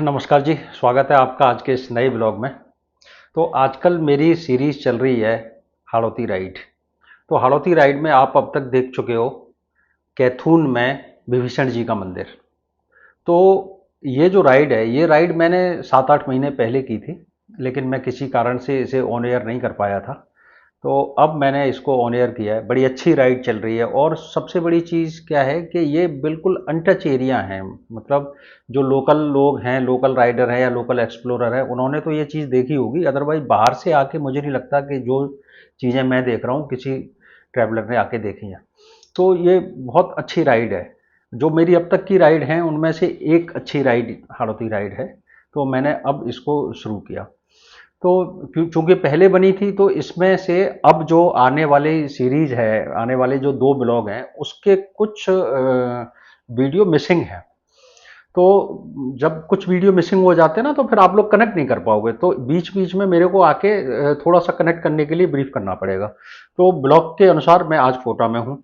नमस्कार जी, स्वागत है आपका आज के इस नए ब्लॉग में। तो आजकल मेरी सीरीज चल रही है हाड़ौती राइड। तो हाड़ौती राइड में आप अब तक देख चुके हो कैथून में विभीषण जी का मंदिर। तो ये जो राइड है, ये राइड मैंने 7-8 महीने पहले की थी, लेकिन मैं किसी कारण से इसे ऑन एयर नहीं कर पाया था। तो अब मैंने इसको ऑन एयर किया है। बड़ी अच्छी राइड चल रही है और सबसे बड़ी चीज़ क्या है कि ये बिल्कुल अनटच एरिया है। मतलब जो लोकल लोग हैं, लोकल राइडर हैं या लोकल एक्सप्लोरर है, उन्होंने तो ये चीज़ देखी होगी। अदरवाइज बाहर से आके मुझे नहीं लगता कि जो चीज़ें मैं देख रहा हूँ किसी ट्रैवलर ने आके देखी हैं। तो ये बहुत अच्छी राइड है। जो मेरी अब तक की राइड हैं उनमें से एक अच्छी राइड हाड़ौती राइड है। तो मैंने अब इसको शुरू किया। तो चूंकि पहले बनी थी तो इसमें से अब जो आने वाली सीरीज है, आने वाले जो 2 ब्लॉग हैं, उसके कुछ वीडियो मिसिंग है। तो जब कुछ वीडियो मिसिंग हो जाते हैं ना, तो फिर आप लोग कनेक्ट नहीं कर पाओगे। तो बीच बीच में मेरे को आके थोड़ा सा कनेक्ट करने के लिए ब्रीफ करना पड़ेगा। तो ब्लॉग के अनुसार मैं आज कोटा में हूँ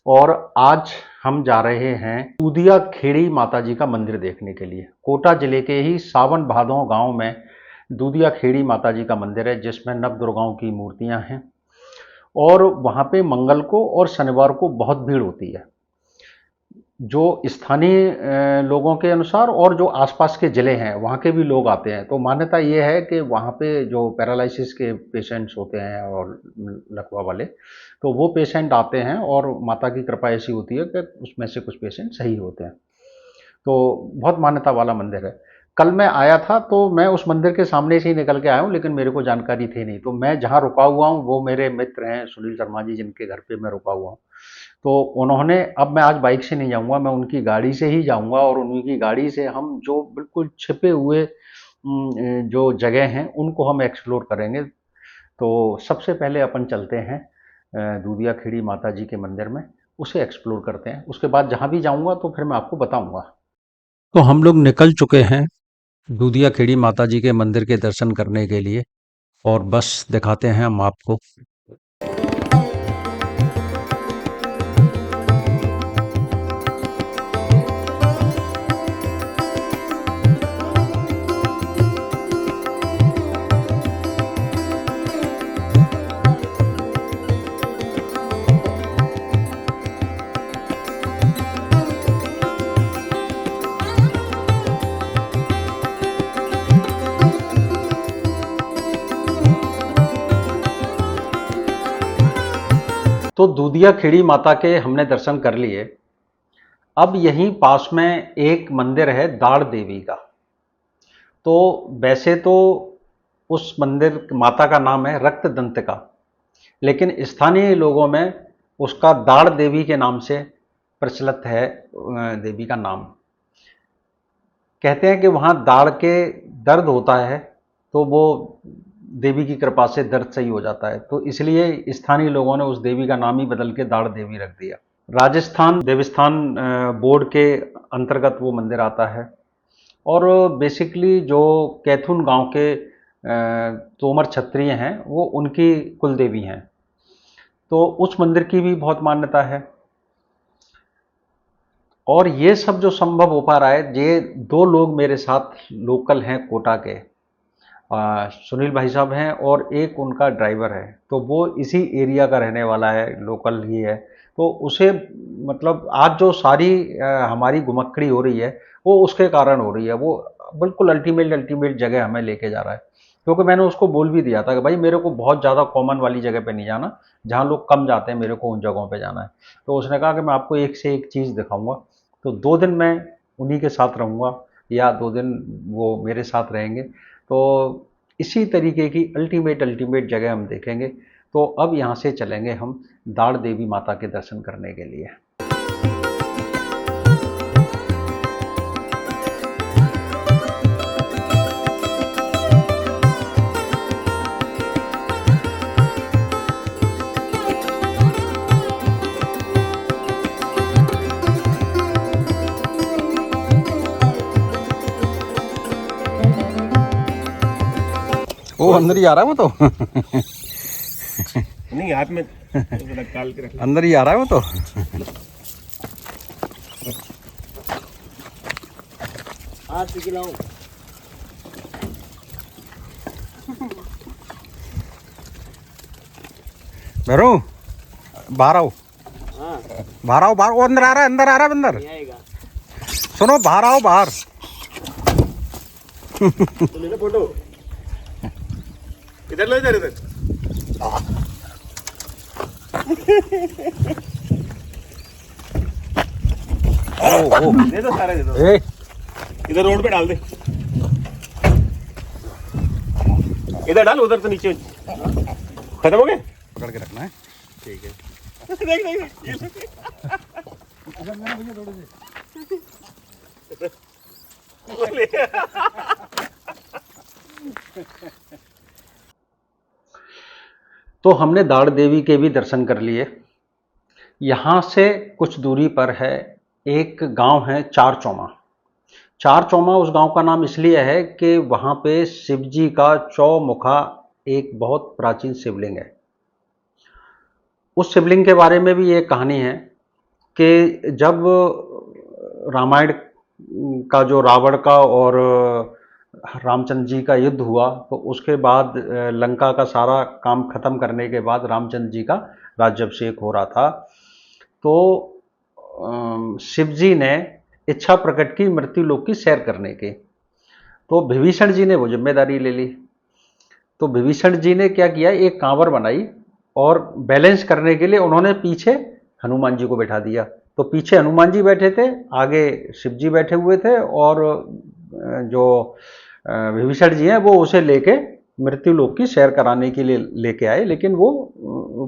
और आज हम जा रहे हैं दूधिया खेड़ी माता जी का मंदिर देखने के लिए। कोटा जिले के ही सावन भादों गांव में दूधिया खेड़ी माता जी का मंदिर है, जिसमें नवदुर्गाओं की मूर्तियां हैं। और वहां पे मंगल को और शनिवार को बहुत भीड़ होती है। जो स्थानीय लोगों के अनुसार और जो आसपास के ज़िले हैं वहाँ के भी लोग आते हैं। तो मान्यता ये है कि वहाँ पे जो पैरालिसिस के पेशेंट्स होते हैं और लकवा वाले, तो वो पेशेंट आते हैं और माता की कृपा ऐसी होती है कि उसमें से कुछ पेशेंट सही होते हैं। तो बहुत मान्यता वाला मंदिर है। कल मैं आया था तो मैं उस मंदिर के सामने से ही निकल के आया हूँ, लेकिन मेरे को जानकारी थी नहीं। तो मैं जहाँ रुका हुआ हूँ वो मेरे मित्र हैं सुनील शर्मा जी, जिनके घर पे मैं रुका हुआ हूँ। तो उन्होंने, अब मैं आज बाइक से नहीं जाऊंगा, मैं उनकी गाड़ी से ही जाऊंगा और उनकी गाड़ी से हम जो बिल्कुल छिपे हुए जो जगह हैं उनको हम एक्सप्लोर करेंगे। तो सबसे पहले अपन चलते हैं दूधिया खेड़ी माता जी के मंदिर में, उसे एक्सप्लोर करते हैं। उसके बाद जहाँ भी जाऊंगा तो फिर मैं आपको बताऊंगा। तो हम लोग निकल चुके हैं दूधिया खेड़ी माता जी के मंदिर के दर्शन करने के लिए और बस दिखाते हैं हम आपको। तो दूधिया खेड़ी माता के हमने दर्शन कर लिए। अब यहीं पास में एक मंदिर है दाड़ देवी का। तो वैसे तो उस मंदिर माता का नाम है रक्त दंतिका, लेकिन स्थानीय लोगों में उसका दाड़ देवी के नाम से प्रचलित है। देवी का नाम, कहते हैं कि वहाँ दाढ़ के दर्द होता है तो वो देवी की कृपा से दर्द सही हो जाता है। तो इसलिए स्थानीय लोगों ने उस देवी का नाम ही बदल के दाढ़ देवी रख दिया। राजस्थान देवस्थान बोर्ड के अंतर्गत वो मंदिर आता है। और बेसिकली जो कैथून गांव के तोमर क्षत्रिय हैं वो उनकी कुल देवी हैं। तो उस मंदिर की भी बहुत मान्यता है। और ये सब जो संभव हो पा रहा है, ये 2 लोग मेरे साथ लोकल हैं कोटा के, सुनील भाई साहब हैं और एक उनका ड्राइवर है। तो वो इसी एरिया का रहने वाला है, लोकल ही है। तो उसे, मतलब आज जो सारी हमारी घुमक्कड़ी हो रही है वो उसके कारण हो रही है। वो बिल्कुल अल्टीमेट अल्टीमेट जगह हमें लेके जा रहा है। क्योंकि मैंने उसको बोल भी दिया था कि भाई मेरे को बहुत ज़्यादा कॉमन वाली जगह पे नहीं जाना, जहाँ लोग कम जाते हैं मेरे को उन जगहों पे जाना है। तो उसने कहा कि मैं आपको एक से एक चीज़ दिखाऊंगा। तो 2 दिन मैं उन्हीं के साथ रहूँगा या 2 दिन वो मेरे साथ रहेंगे। तो इसी तरीके की अल्टीमेट अल्टीमेट जगह हम देखेंगे। तो अब यहाँ से चलेंगे हम दाड़ देवी माता के दर्शन करने के लिए। वो अंदर ही आ रहा है वो तो नहीं हाथ में डाल के रख अंदर ही आ रहा है वो तो। हाथ खिलाओ। भैरू बाहर आओ, बाहर आओ, बाहर। वो अंदर आ रहा है, अंदर आ रहा है बंदर। सुनो, बाहर आओ, बाहर। तो ले लो फोटो, इधर लो, इधर इधर। ओ दे दो, सारे दे दो। ए इधर रोड पे डाल दे, इधर डाल, उधर तो नीचे। खत्म हो गए? पकड़ के रखना है। ठीक है। देख देख ये लो। तो हमने दाड़ देवी के भी दर्शन कर लिए। यहाँ से कुछ दूरी पर है एक गांव है चार चौमा। चार चौमा उस गांव का नाम इसलिए है कि वहाँ पे शिव जी का चौमुखा एक बहुत प्राचीन शिवलिंग है। उस शिवलिंग के बारे में भी एक कहानी है कि जब रामायण का जो रावण का और रामचंद्र जी का युद्ध हुआ तो उसके बाद लंका का सारा काम खत्म करने के बाद रामचंद्र जी का राज्याभिषेक हो रहा था। तो शिव जी ने इच्छा प्रकट की मृत्युलोक की सैर करने की। तो विभीषण जी ने वो जिम्मेदारी ले ली। तो विभीषण जी ने क्या किया, एक कांवर बनाई और बैलेंस करने के लिए उन्होंने पीछे हनुमान जी को बैठा दिया। तो पीछे हनुमान जी बैठे थे, आगे शिव जी बैठे हुए थे, और जो विभीषण जी हैं वो उसे लेके मृत्युलोक की सैर कराने के लिए लेके आए, लेकिन वो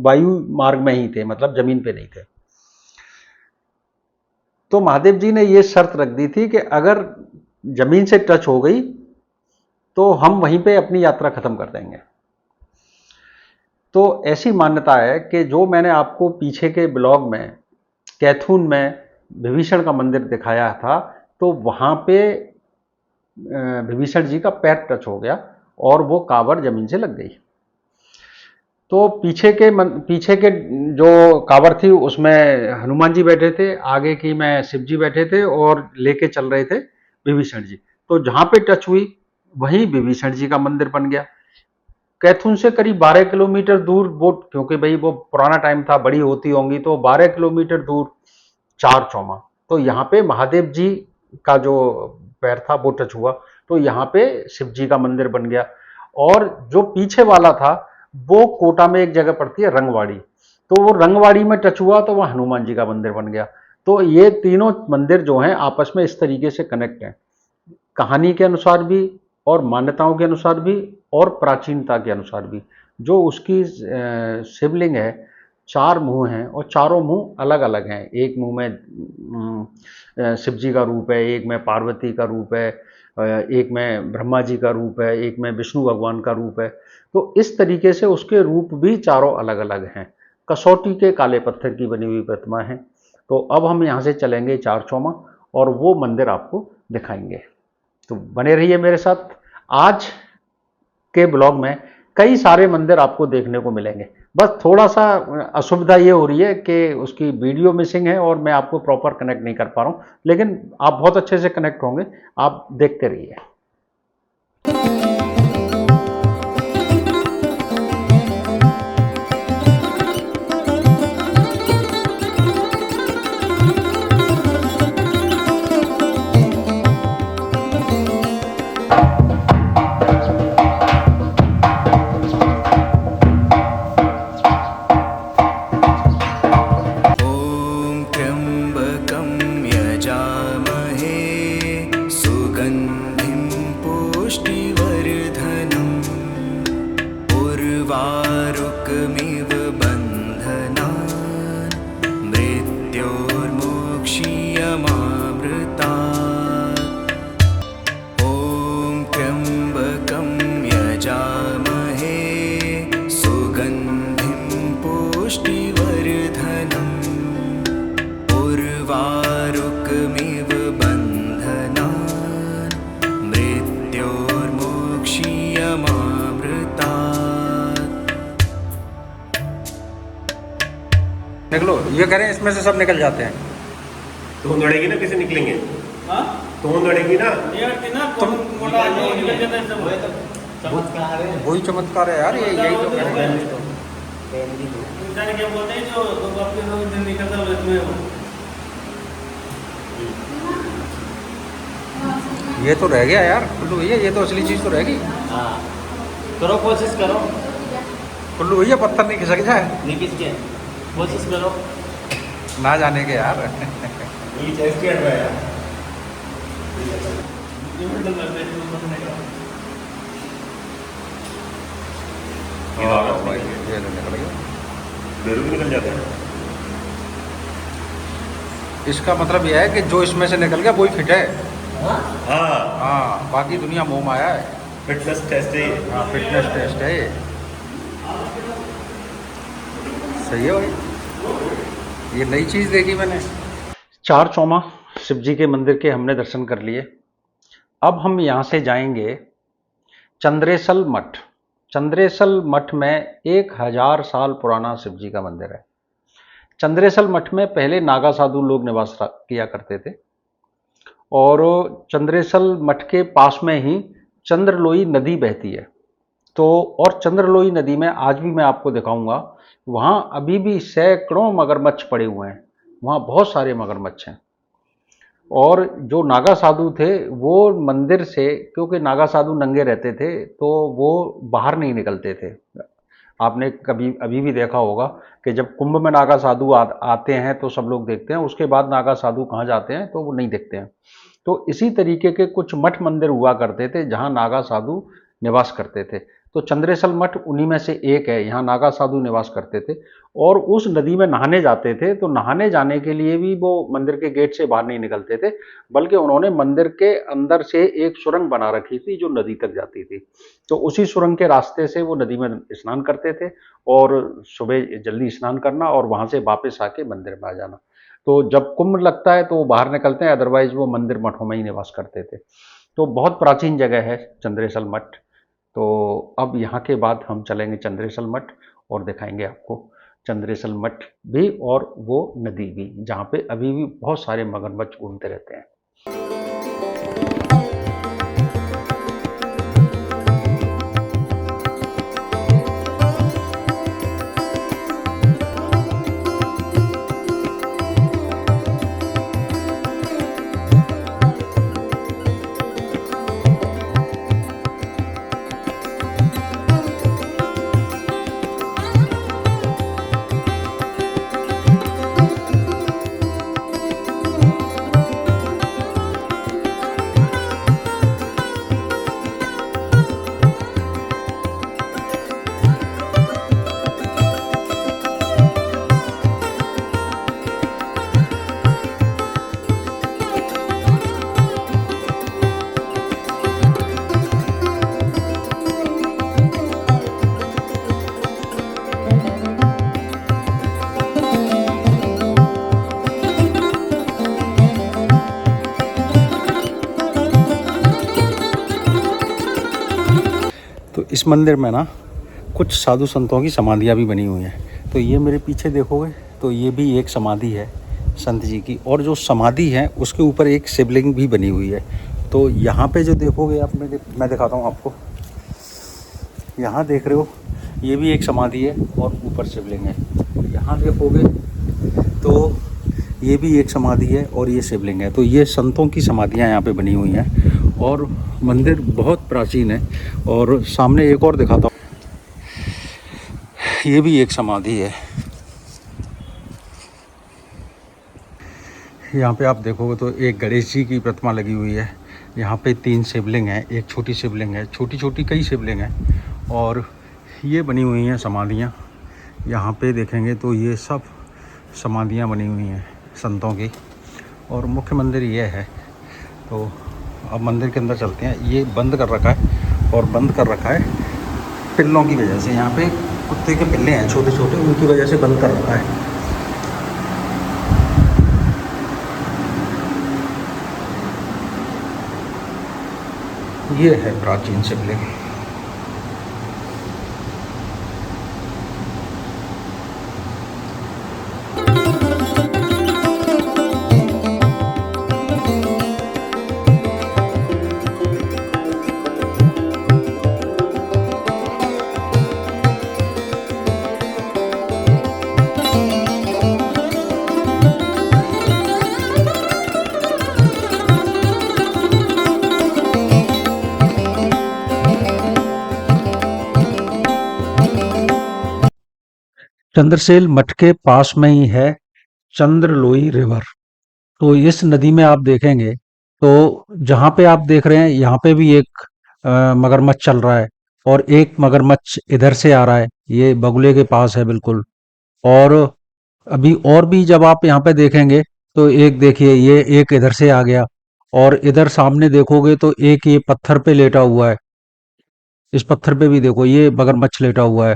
वायु मार्ग में ही थे, मतलब जमीन पे नहीं थे। तो महादेव जी ने ये शर्त रख दी थी कि अगर जमीन से टच हो गई तो हम वहीं पे अपनी यात्रा खत्म कर देंगे। तो ऐसी मान्यता है कि जो मैंने आपको पीछे के ब्लॉग में कैथून में विभीषण का मंदिर दिखाया था, तो वहां पे विभीषण जी का पैर टच हो गया और वो कांवर जमीन से लग गई। तो पीछे के जो कांवर थी उसमें हनुमान जी बैठे थे, आगे की में शिव जी बैठे थे और लेके चल रहे थे विभीषण जी। तो जहां पे टच हुई वहीं विभीषण जी का मंदिर बन गया। कैथून से करीब 12 किलोमीटर दूर, वो क्योंकि भाई वो पुराना टाइम था, बड़ी होती होंगी, तो 12 किलोमीटर दूर चार चौमा। तो यहाँ पे महादेव जी का जो पैर था वो टच हुआ, तो यहाँ पे शिव जी का मंदिर बन गया। और जो पीछे वाला था वो कोटा में एक जगह पड़ती है रंगवाड़ी, तो वो रंगवाड़ी में टच हुआ तो वह हनुमान जी का मंदिर बन गया। तो ये तीनों मंदिर जो हैं आपस में इस तरीके से कनेक्ट हैं, कहानी के अनुसार भी और मान्यताओं के अनुसार भी और प्राचीनता के अनुसार भी। जो उसकी शिवलिंग है, चार मुंह हैं और चारों मुंह अलग अलग हैं। एक मुंह में शिव जी का रूप है, एक में पार्वती का रूप है, एक में ब्रह्मा जी का रूप है, एक में विष्णु भगवान का रूप है। तो इस तरीके से उसके रूप भी चारों अलग अलग हैं। कसौटी के काले पत्थर की बनी हुई प्रतिमा है। तो अब हम यहाँ से चलेंगे चार चौमा और वो मंदिर आपको दिखाएंगे। तो बने रहिए मेरे साथ। आज के ब्लॉग में कई सारे मंदिर आपको देखने को मिलेंगे। बस थोड़ा सा असुविधा ये हो रही है कि उसकी वीडियो मिसिंग है और मैं आपको प्रॉपर कनेक्ट नहीं कर पा रहा हूँ, लेकिन आप बहुत अच्छे से कनेक्ट होंगे। आप देखते रहिए। उर्वारुकमिव बन्धनान् मृत्योर्मोक्षीयमामृतात्। ॐ त्र्यम्बकं यजामहे सुगन्धिं पुष्टिवर्धनम् उर्वारुकमिव बन्धनान् मृत्योर्मोक्षीयमामृतात्। देख लो, ये कह रहे हैं इसमें से सब निकल जाते हैं। तो लड़ेगी ना, कैसे निकलेंगे? हाँ? तो लड़ेगी ना। ये ना तुम मोटा निकल जाता है सब। चमत्कार है। वही चमत्कार है यार, ये यही तो कह रहे हैं। इंसान क्या बोलते हैं जो दो अपने लोग दिन निकलता है उसमें वो। ये तो रह गया यार कुल्लू भैया, ये तो असली चीज़ तो रह गई। हाँ करो, कोशिश करो, कुल्लू भैया पत्थर नहीं खिसक जाए, नहीं किसके, कोशिश करो। ना जाने के यार। ये टेस्टेड है यार। भाई ये तो निकल गया। बेरू भी निकल जाते हैं। इसका मतलब यह है कि जो इसमें से निकल गया वही फिट है। हाँ हाँ, हाँ, बाकी दुनिया मोह माया है। फिटनेस टेस्ट है ये। हाँ, फिटनेस टेस्ट है ये। सही है भाई, ये नई चीज़ देखी मैंने। चार चौमा शिव जी के मंदिर के हमने दर्शन कर लिए। अब हम यहाँ से जाएंगे चंद्रेसल मठ। चंद्रेसल मठ में 1000 साल पुराना शिव जी का मंदिर है। चंद्रेसल मठ में पहले नागा साधु लोग निवास किया करते थे और चंद्रेसल मठ के पास में ही चंद्रलोई नदी बहती है। तो और चंद्रलोई नदी में आज भी मैं आपको दिखाऊंगा, वहाँ अभी भी सैकड़ों मगरमच्छ पड़े हुए हैं। वहाँ बहुत सारे मगरमच्छ हैं। और जो नागा साधु थे वो मंदिर से, क्योंकि नागा साधु नंगे रहते थे तो वो बाहर नहीं निकलते थे। आपने कभी अभी भी देखा होगा कि जब कुंभ में नागा साधु आते हैं तो सब लोग देखते हैं, उसके बाद नागा साधु कहाँ जाते हैं तो वो नहीं देखते हैं। तो इसी तरीके के कुछ मठ मंदिर हुआ करते थे जहाँ नागा साधु निवास करते थे। तो चंद्रेसल मठ उन्हीं में से एक है। यहाँ नागा साधु निवास करते थे और उस नदी में नहाने जाते थे। तो नहाने जाने के लिए भी वो मंदिर के गेट से बाहर नहीं निकलते थे, बल्कि उन्होंने मंदिर के अंदर से एक सुरंग बना रखी थी जो नदी तक जाती थी। तो उसी सुरंग के रास्ते से वो नदी में स्नान करते थे और सुबह जल्दी स्नान करना और वहाँ से वापस आके मंदिर में आ जाना। तो जब कुंभ लगता है तो वो बाहर निकलते हैं, अदरवाइज वो मंदिर मठों में ही निवास करते थे। तो बहुत प्राचीन जगह है चंद्रेसल मठ। तो अब यहाँ के बाद हम चलेंगे चंद्रेसल मठ और दिखाएंगे आपको चंद्रेसल मठ भी और वो नदी भी, जहाँ पे अभी भी बहुत सारे मगरमच्छ घूमते रहते हैं। तो इस मंदिर में ना कुछ साधु संतों की समाधियाँ भी बनी हुई हैं। तो ये मेरे पीछे देखोगे तो ये भी एक समाधि है संत जी की, और जो समाधि है उसके ऊपर एक शिवलिंग भी बनी हुई है। तो यहाँ पे जो देखोगे आप, मैं दिखाता हूँ आपको। यहाँ देख रहे हो ये भी एक समाधि है और ऊपर शिवलिंग है। यहाँ देखोगे तो ये भी एक समाधि है और ये शिवलिंग है। तो ये संतों की समाधियाँ यहाँ पे बनी हुई हैं और मंदिर बहुत प्राचीन है। और सामने एक और दिखाता हूँ, ये भी एक समाधि है। यहाँ पे आप देखोगे तो एक गणेश जी की प्रतिमा लगी हुई है। यहाँ पे 3 शिवलिंग हैं, एक छोटी शिवलिंग है, छोटी छोटी कई शिवलिंग हैं और ये बनी हुई हैं समाधियाँ। यहाँ पे देखेंगे तो ये सब समाधियाँ बनी हुई हैं संतों की, और मुख्य मंदिर ये है। तो अब मंदिर के अंदर चलते हैं। ये बंद कर रखा है और बंद कर रखा है पिल्लों की वजह से। यहाँ पे कुत्ते के पिल्ले हैं छोटे छोटे, उनकी वजह से बंद कर रखा है। ये है प्राचीन शिवलिंग। चंद्रसेल मठ के पास में ही है चंद्रलोई रिवर। तो इस नदी में आप देखेंगे तो जहाँ पे आप देख रहे हैं यहाँ पे भी एक मगरमच्छ चल रहा है, और एक मगरमच्छ इधर से आ रहा है, ये बगुले के पास है बिल्कुल। और अभी और भी जब आप यहाँ पे देखेंगे तो एक देखिए ये एक इधर से आ गया, और इधर सामने देखोगे तो एक ये पत्थर पे लेटा हुआ है। इस पत्थर पे भी देखो ये मगरमच्छ लेटा हुआ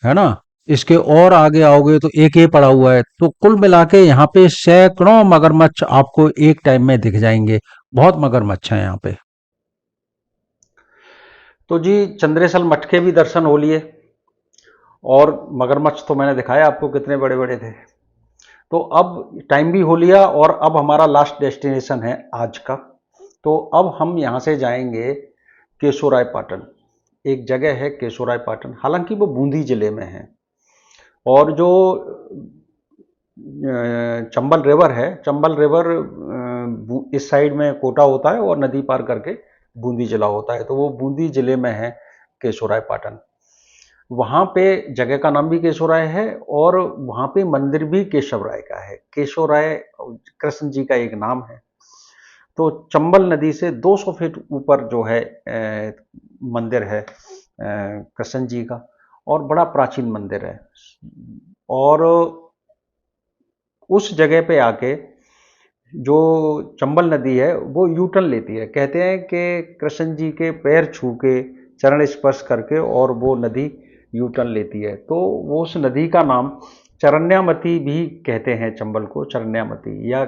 है ना। इसके और आगे आओगे तो एक ये पड़ा हुआ है। तो कुल मिला के यहाँ पे सैकड़ों मगरमच्छ आपको एक टाइम में दिख जाएंगे। बहुत मगरमच्छ हैं यहाँ पे। तो जी चंद्रेसल मठ के भी दर्शन हो लिए, और मगरमच्छ तो मैंने दिखाया आपको कितने बड़े बड़े थे। तो अब टाइम भी हो लिया, और अब हमारा लास्ट डेस्टिनेशन है आज का। तो अब हम यहाँ से जाएंगे केशोरायपाटन। एक जगह है केशोरायपाटन, हालांकि वो बूंदी जिले में है। और जो चंबल रिवर है, चंबल रिवर इस साइड में कोटा होता है और नदी पार करके बूंदी जिला होता है। तो वो बूंदी जिले में है केशोरायपाटन। वहाँ पे जगह का नाम भी केशोराय है, और वहाँ पे मंदिर भी केशव राय का है। केशोराय कृष्ण जी का एक नाम है। तो चंबल नदी से 200 फीट ऊपर जो है मंदिर है कृष्ण जी का, और बड़ा प्राचीन मंदिर है। और उस जगह पे आके जो चंबल नदी है वो यू टर्न लेती है। कहते हैं कि कृष्ण जी के पैर छू के, चरण स्पर्श करके, और वो नदी यू टर्न लेती है। तो वो उस नदी का नाम चरण्यामती भी कहते हैं, चंबल को चरण्यामती, या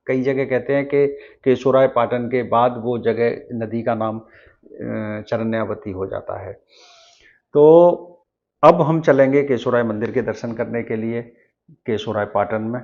कई जगह कहते हैं कि केशोरायपाटन के बाद वो जगह नदी का नाम चरण्यावती हो जाता है। तो अब हम चलेंगे केशोराय मंदिर के दर्शन करने के लिए केशोरायपाटन में।